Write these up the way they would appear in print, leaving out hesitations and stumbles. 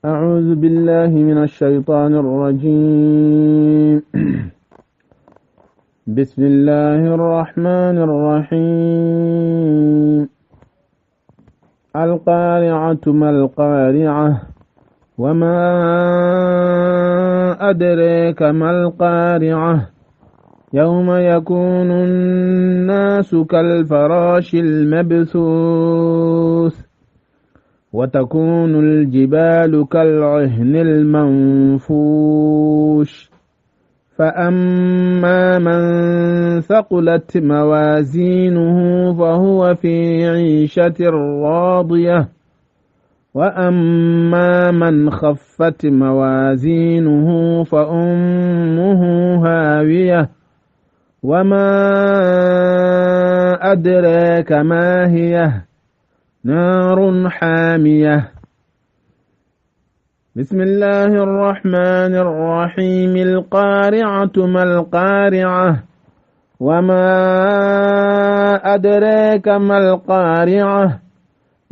أعوذ بالله من الشيطان الرجيم. بسم الله الرحمن الرحيم. القارعة ما القارعة وما أدريك ما القارعة يوم يكون الناس كالفراش المبثوث وتكون الجبال كالعهن المنفوش فأما من ثقلت موازينه فهو في عيشة راضية وأما من خفت موازينه فأمه هاوية وما أدراك ما هي نار حامية. بسم الله الرحمن الرحيم. القارعة ما القارعة وما أدراك ما القارعة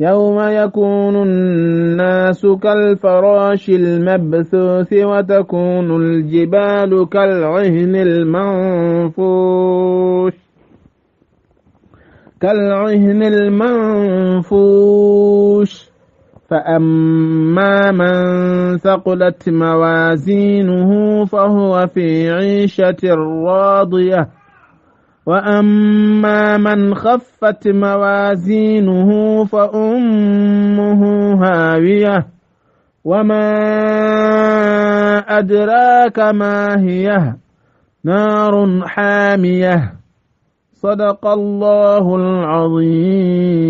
يوم يكون الناس كالفراش المبثوث وتكون الجبال كالعهن المنفوش فأما من ثقلت موازينه فهو في عيشة راضية وأما من خفت موازينه فأمه هاوية وما أدراك ما هي نار حامية. صدق الله العظيم.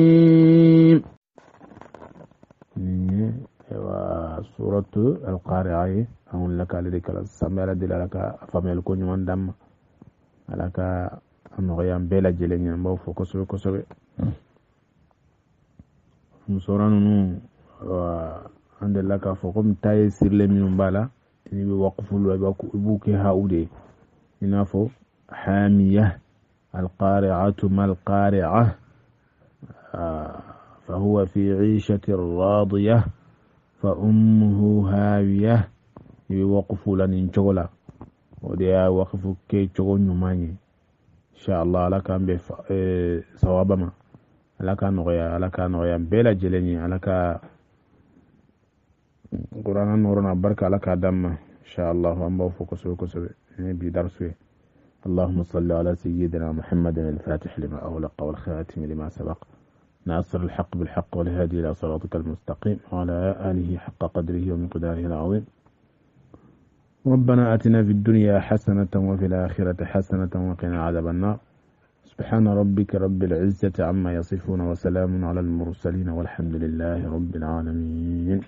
سورة القارعة أقول لك لذلك السماء لك فمن كون من دم لك أنغيان بلا جلين ينبو فكسر كسر سورة نو عند لك فقم تايسير لمن بالا إني بوقف الوبوك هاودي إنافو حامية. القارعة ما القارعة فهو في عيشة راضية فأمه هاوية يوقف لن شغلا وديا وقف كي شغل نماني إن شاء الله لك أن صوابما لك نغيا بلا جلني لك قرآن نورنا بركة لك دم إن شاء الله أن بوفق سوء بدرسه. اللهم صل على سيدنا محمد الفاتح لما أغلق والخاتم لما سبق ناصر الحق بالحق والهادي إلى صراطك المستقيم وعلى آله حق قدره ومقداره العظيم. ربنا آتنا في الدنيا حسنة وفي الآخرة حسنة وقنا عذاب النار. سبحان ربك رب العزة عما يصفون وسلام على المرسلين والحمد لله رب العالمين.